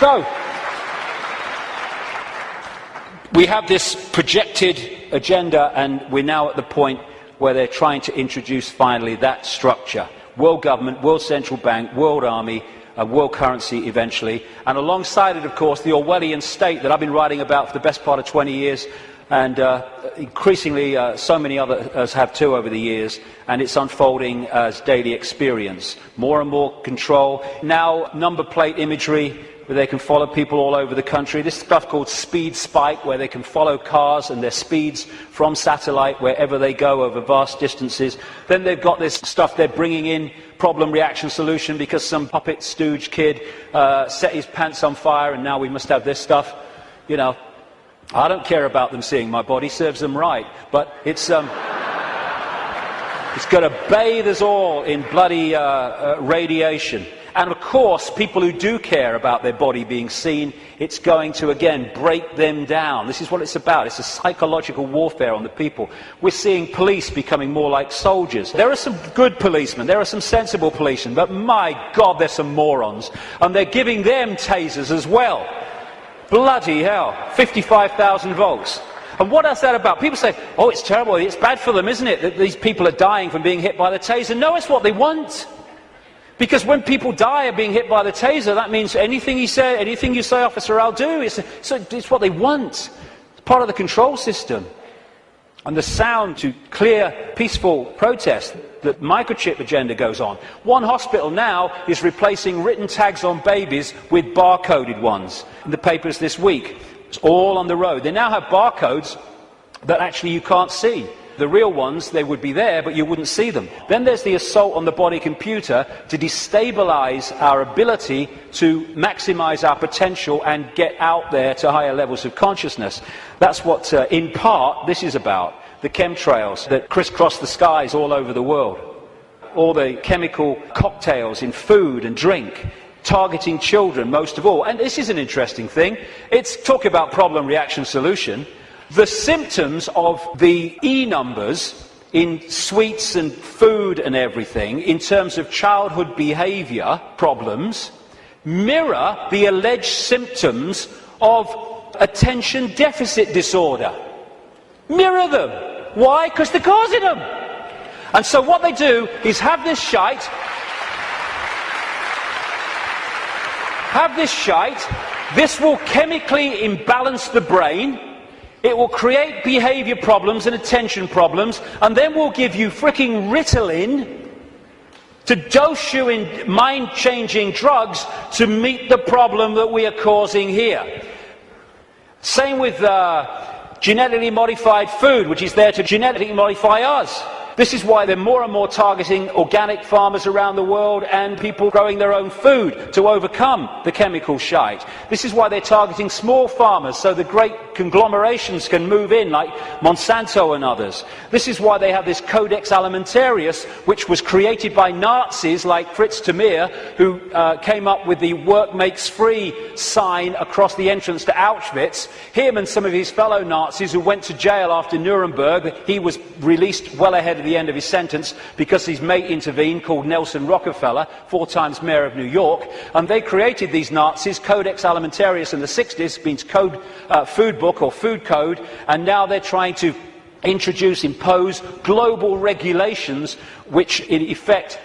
So, we have this projected agenda, and we're now at the point where they're trying to introduce finally that structure. World government, world central bank, world army, world currency eventually, and alongside it, of course, the Orwellian state that I've been writing about for the best part of 20 years, and increasingly so many others have too over the years, and it's unfolding as daily experience. More and more control. Now, number plate imagery, where they can follow people all over the country. This stuff called Speed Spike, where they can follow cars and their speeds from satellite wherever they go over vast distances. Then they've got this stuff they're bringing in, problem, reaction, solution, because some puppet stooge kid set his pants on fire and now we must have this stuff. You know, I don't care about them seeing my body, serves them right, but it's going to bathe us all in bloody radiation. And of course, people who do care about their body being seen, it's going to, again, break them down. This is what it's about. It's a psychological warfare on the people. We're seeing police becoming more like soldiers. There are some good policemen, there are some sensible policemen, but my God, there's some morons. And they're giving them tasers as well. Bloody hell, 55,000 volts. And what is that about? People say, oh, it's terrible, it's bad for them, isn't it, that these people are dying from being hit by the taser? No, it's what they want. Because when people die of being hit by the taser, that means anything you say, officer, I'll do. It's what they want. It's part of the control system. And the sound to clear, peaceful protest, the microchip agenda goes on. One hospital now is replacing written tags on babies with barcoded ones. In the papers this week, it's all on the road. They now have barcodes that actually you can't see. The real ones, they would be there, but you wouldn't see them. Then there's the assault on the body computer to destabilize our ability to maximize our potential and get out there to higher levels of consciousness. That's what, in part, this is about. The chemtrails that crisscross the skies all over the world. All the chemical cocktails in food and drink, targeting children most of all. And this is an interesting thing. It's talk about problem, reaction, solution. The symptoms of the E numbers in sweets and food and everything, in terms of childhood behaviour problems, mirror the alleged symptoms of attention deficit disorder. Mirror them. Why? Because they're causing them. And so what they do is have this shite. This will chemically imbalance the brain. It will create behaviour problems and attention problems, and then we'll give you fricking Ritalin to dose you in mind-changing drugs to meet the problem that we are causing here. Same with genetically modified food, which is there to genetically modify us. This is why they're more and more targeting organic farmers around the world and people growing their own food to overcome the chemical shite. This is why they're targeting small farmers so the great conglomerations can move in, like Monsanto and others. This is why they have this Codex Alimentarius, which was created by Nazis like Fritz Tamir, who came up with the work makes free sign across the entrance to Auschwitz. Him and some of his fellow Nazis who went to jail after Nuremberg, he was released well ahead of the end of his sentence because his mate intervened, called Nelson Rockefeller, 4 times mayor of New York, and they created these Nazis. Codex Alimentarius in the 60s means code, food book or food code, and now they're trying to impose global regulations which in effect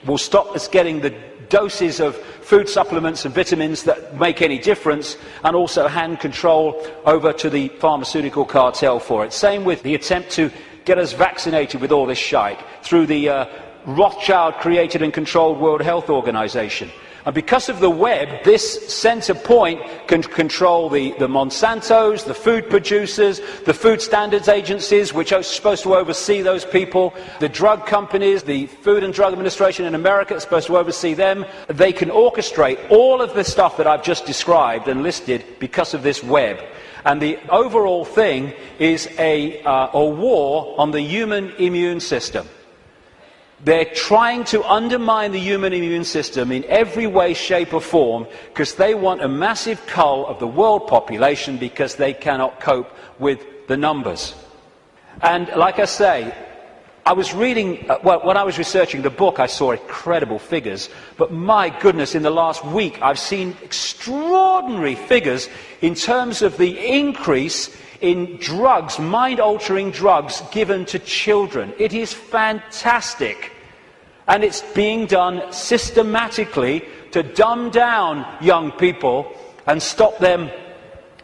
will stop us getting the doses of food supplements and vitamins that make any difference, and also hand control over to the pharmaceutical cartel for it. Same with the attempt to get us vaccinated with all this shite through the Rothschild-created and controlled World Health Organization. And because of the web, this centre point can control the Monsantos, the food producers, the food standards agencies, which are supposed to oversee those people, the drug companies, the Food and Drug Administration in America is supposed to oversee them. They can orchestrate all of the stuff that I've just described and listed because of this web. And the overall thing is a war on the human immune system. They're trying to undermine the human immune system in every way, shape or form because they want a massive cull of the world population because they cannot cope with the numbers. And like I say, I was reading, when I was researching the book, I saw incredible figures. But my goodness, in the last week, I've seen extraordinary figures in terms of the increase in drugs, mind-altering drugs given to children. It is fantastic. And it's being done systematically to dumb down young people and stop them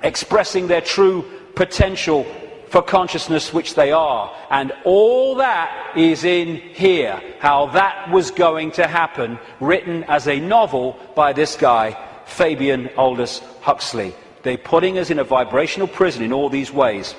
expressing their true potential for consciousness, which they are. And all that is in here, how that was going to happen, written as a novel by this guy, Fabian Aldous Huxley. They're putting us in a vibrational prison in all these ways.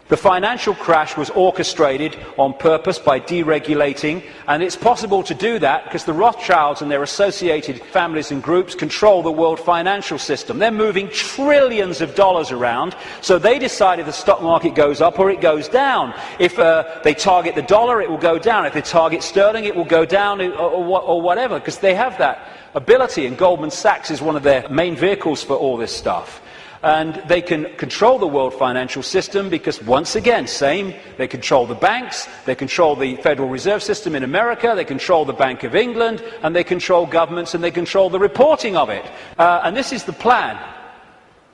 The financial crash was orchestrated on purpose by deregulating, and it's possible to do that because the Rothschilds and their associated families and groups control the world financial system. They're moving trillions of dollars around, so they decided the stock market goes up or it goes down. If they target the dollar, it will go down. If they target sterling, it will go down or whatever, because they have that ability, and Goldman Sachs is one of their main vehicles for all this stuff. And they can control the world financial system because, once again, they control the banks, they control the Federal Reserve System in America, they control the Bank of England, and they control governments, and they control the reporting of it. And this is the plan.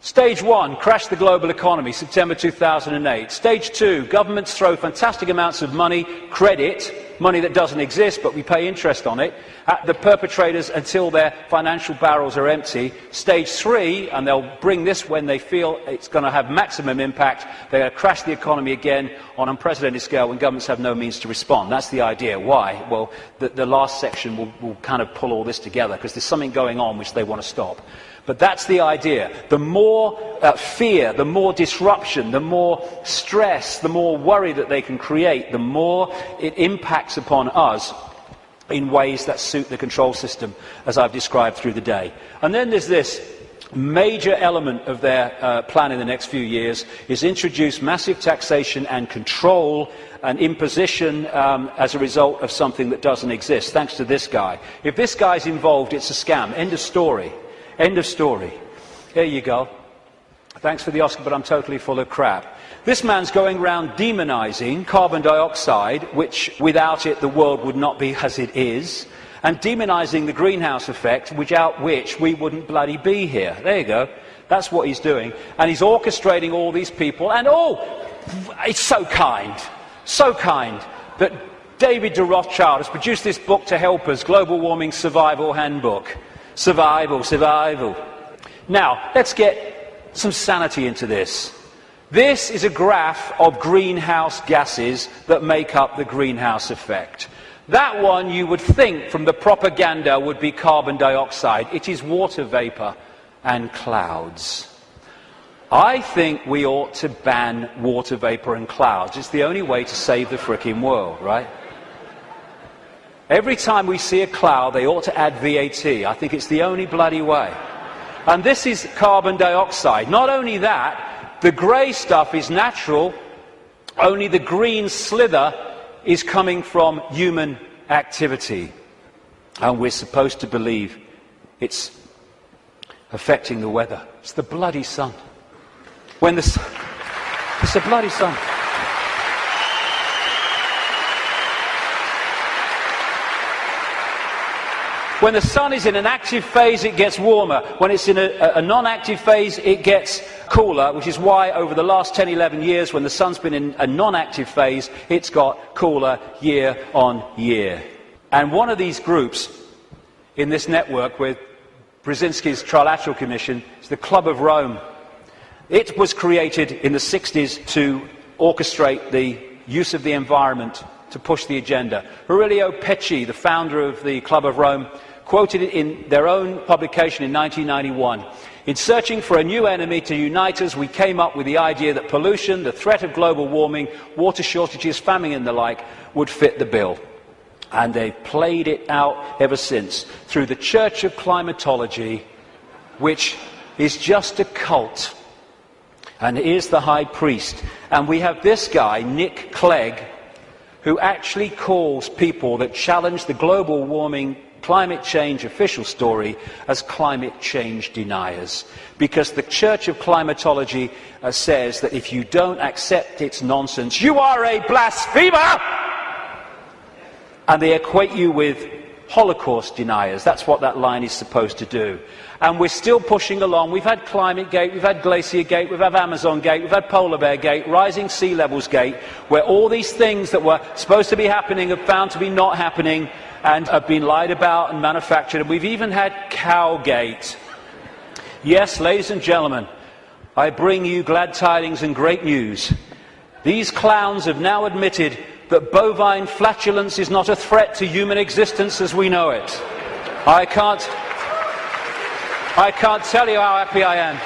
Stage 1, crash the global economy, September 2008. Stage 2, governments throw fantastic amounts of money, credit, money that doesn't exist, but we pay interest on it, at the perpetrators until their financial barrels are empty. Stage 3, and they'll bring this when they feel it's going to have maximum impact, they're going to crash the economy again on an unprecedented scale when governments have no means to respond. That's the idea. Why? Well, the last section will kind of pull all this together, because there's something going on which they want to stop. But that's the idea. The more fear, the more disruption, the more stress, the more worry that they can create, the more it impacts upon us in ways that suit the control system, as I've described through the day. And then there's this major element of their plan in the next few years, is introduce massive taxation and control and imposition as a result of something that doesn't exist, thanks to this guy. If this guy's involved, it's a scam. End of story. End of story. There you go. Thanks for the Oscar, but I'm totally full of crap. This man's going around demonizing carbon dioxide, which without it the world would not be as it is, and demonizing the greenhouse effect, without which we wouldn't bloody be here. There you go. That's what he's doing. And he's orchestrating all these people. And it's so kind that David de Rothschild has produced this book to help us, Global Warming Survival Handbook. Survival. Now, let's get some sanity into this. This is a graph of greenhouse gases that make up the greenhouse effect. That one, you would think from the propaganda, would be carbon dioxide. It is water vapor and clouds. I think we ought to ban water vapor and clouds. It's the only way to save the frickin' world, right? Every time we see a cloud, they ought to add VAT. I think it's the only bloody way. And this is carbon dioxide. Not only that, the grey stuff is natural, only the green slither is coming from human activity. And we're supposed to believe it's affecting the weather. It's the bloody sun. It's the bloody sun. When the sun is in an active phase, it gets warmer. When it's in a non-active phase, it gets cooler, which is why over the last 10, 11 years, when the sun's been in a non-active phase, it's got cooler year on year. And one of these groups in this network with Brzezinski's Trilateral Commission is the Club of Rome. It was created in the 60s to orchestrate the use of the environment to push the agenda. Aurelio Pecci, the founder of the Club of Rome, quoted it in their own publication in 1991. In searching for a new enemy to unite us, we came up with the idea that pollution, the threat of global warming, water shortages, famine and the like would fit the bill. And they've played it out ever since through the Church of Climatology, which is just a cult. And here's the high priest. And we have this guy, Nick Clegg, who actually calls people that challenge the global warming climate change official story as climate change deniers. Because the Church of Climatology says that if you don't accept its nonsense, you are a blasphemer! And they equate you with Holocaust deniers. That's what that line is supposed to do. And we're still pushing along. We've had Climate Gate, we've had Glacier Gate, we've had Amazon Gate, we've had Polar Bear Gate, Rising Sea Levels Gate, where all these things that were supposed to be happening have found to be not happening and have been lied about and manufactured. And we've even had Cowgate. Yes, ladies and gentlemen, I bring you glad tidings and great news. These clowns have now admitted that bovine flatulence is not a threat to human existence as we know it. I can't tell you how happy I am.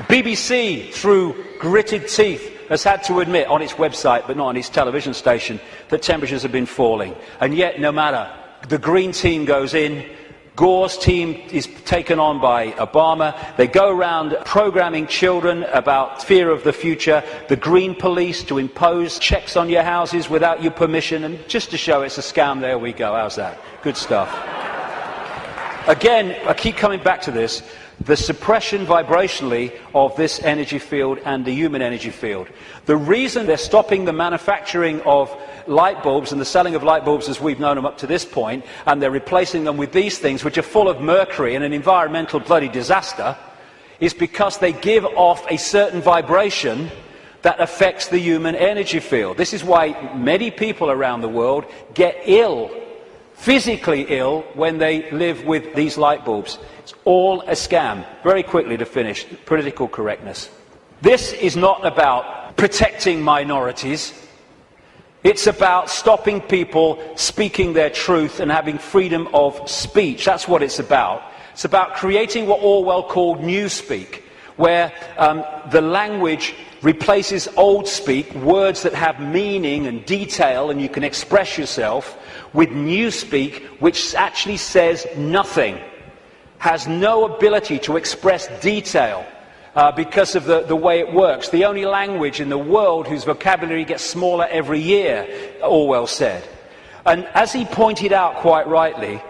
BBC, through gritted teeth, has had to admit on its website, but not on its television station, that temperatures have been falling. And yet, no matter, the Green team goes in, Gore's team is taken on by Obama. They go around programming children about fear of the future. The Green police to impose checks on your houses without your permission. And just to show it's a scam, there we go. How's that? Good stuff. Again, I keep coming back to this. The suppression vibrationally of this energy field and the human energy field. The reason they're stopping the manufacturing of light bulbs and the selling of light bulbs as we've known them up to this point, and they're replacing them with these things which are full of mercury and an environmental bloody disaster, is because they give off a certain vibration that affects the human energy field. This is why many people around the world get ill, physically ill, when they live with these light bulbs. It's all a scam. Very quickly to finish, political correctness. This is not about protecting minorities. It's about stopping people speaking their truth and having freedom of speech. That's what it's about. It's about creating what Orwell called newspeak, where the language replaces old speak, words that have meaning and detail and you can express yourself, with newspeak, which actually says nothing, has no ability to express detail because of the way it works. The only language in the world whose vocabulary gets smaller every year, Orwell said. And as he pointed out quite rightly,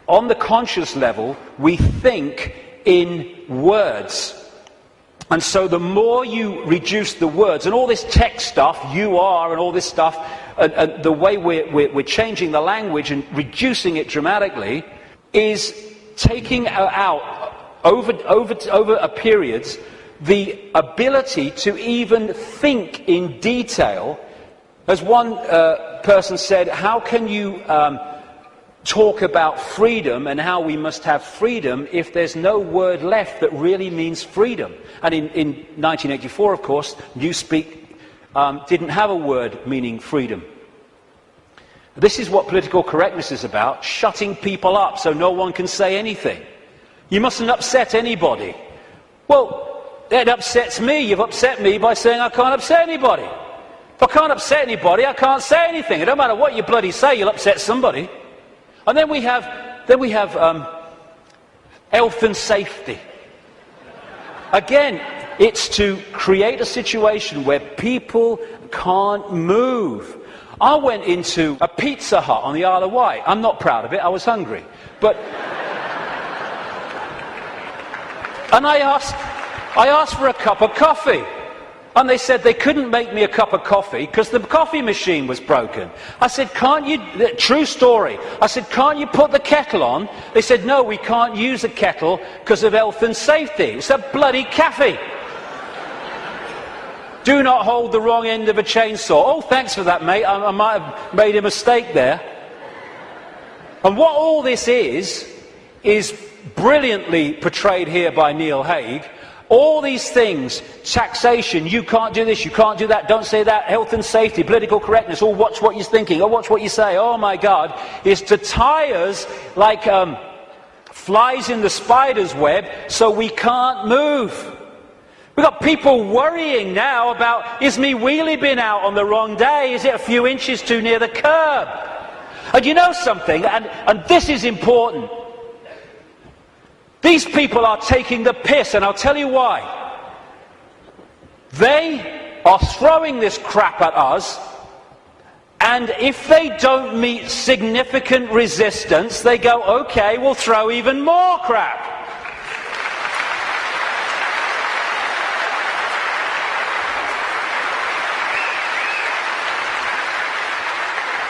on the conscious level, we think in words. And so the more you reduce the words, and all this tech stuff, you are, and all this stuff, and the way we're changing the language and reducing it dramatically, is taking out, over a period, the ability to even think in detail. As one person said, how can you talk about freedom and how we must have freedom if there's no word left that really means freedom? And in 1984, of course, Newspeak didn't have a word meaning freedom. This is what political correctness is about, shutting people up so no one can say anything. You mustn't upset anybody. Well, it upsets me. You've upset me by saying I can't upset anybody. If I can't upset anybody, I can't say anything. It don't matter what you bloody say, you'll upset somebody. And then we have health and safety. Again, it's to create a situation where people can't move. I went into a Pizza Hut on the Isle of Wight. I'm not proud of it, I was hungry. And I asked for a cup of coffee. And they said they couldn't make me a cup of coffee because the coffee machine was broken. I said, can't you, true story, I said, can't you put the kettle on? They said, no, we can't use a kettle because of health and safety. It's a bloody cafe. Do not hold the wrong end of a chainsaw. Oh, thanks for that, mate. I might have made a mistake there. And what all this is brilliantly portrayed here by Neil Haig. All these things, taxation, you can't do this, you can't do that, don't say that, health and safety, political correctness, oh, watch what you're thinking, oh, watch what you say, oh my God, is to tie us like flies in the spider's web so we can't move. We've got people worrying now about, is me wheelie bin out on the wrong day? Is it a few inches too near the curb? And you know something, and this is important. These people are taking the piss, and I'll tell you why. They are throwing this crap at us, and if they don't meet significant resistance, they go, okay, we'll throw even more crap.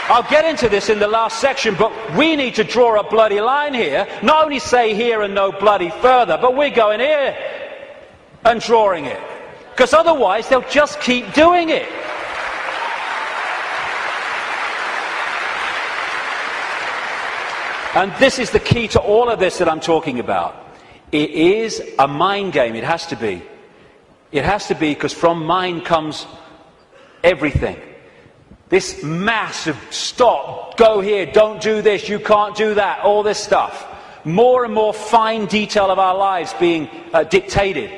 I'll get into this in the last section, but we need to draw a bloody line here. Not only say here and no bloody further, but we're going here and drawing it. Because otherwise they'll just keep doing it. And this is the key to all of this that I'm talking about. It is a mind game. It has to be. It has to be, because from mind comes everything. This mass of stop, go here, don't do this, you can't do that, all this stuff. More and more fine detail of our lives being dictated.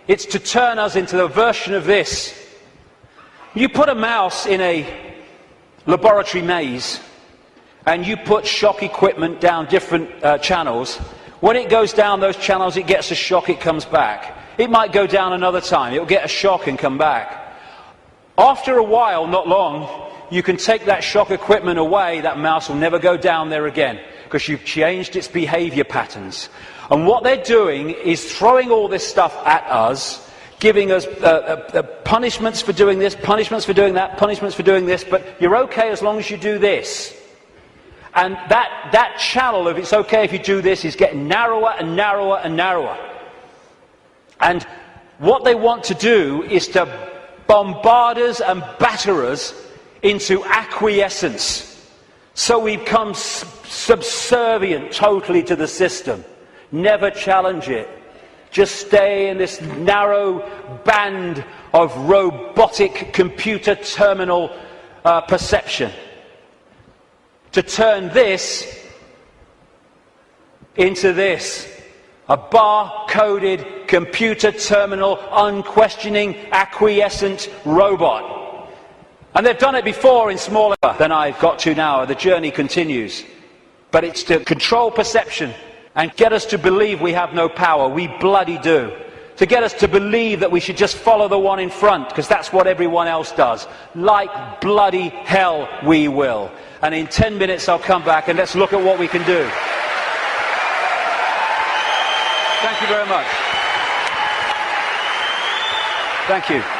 It's to turn us into a version of this. You put a mouse in a laboratory maze, and you put shock equipment down different channels. When it goes down those channels, it gets a shock, it comes back. It might go down another time, it'll get a shock and come back. After a while, not long, you can take that shock equipment away, that mouse will never go down there again, because you've changed its behavior patterns. And what they're doing is throwing all this stuff at us, giving us punishments for doing this, punishments for doing that, punishments for doing this, but you're okay as long as you do this. And that channel of it's okay if you do this is getting narrower and narrower and narrower. And what they want to do is to bombard us and batter us into acquiescence. So we become subservient totally to the system. Never challenge it. Just stay in this narrow band of robotic computer terminal perception. To turn this into this. A bar-coded, computer terminal, unquestioning, acquiescent robot. And they've done it before in smaller than I've got to now. The journey continues. But it's to control perception and get us to believe we have no power. We bloody do. To get us to believe that we should just follow the one in front, because that's what everyone else does. Like bloody hell we will. And in 10 minutes I'll come back and let's look at what we can do. Thank you very much. Thank you.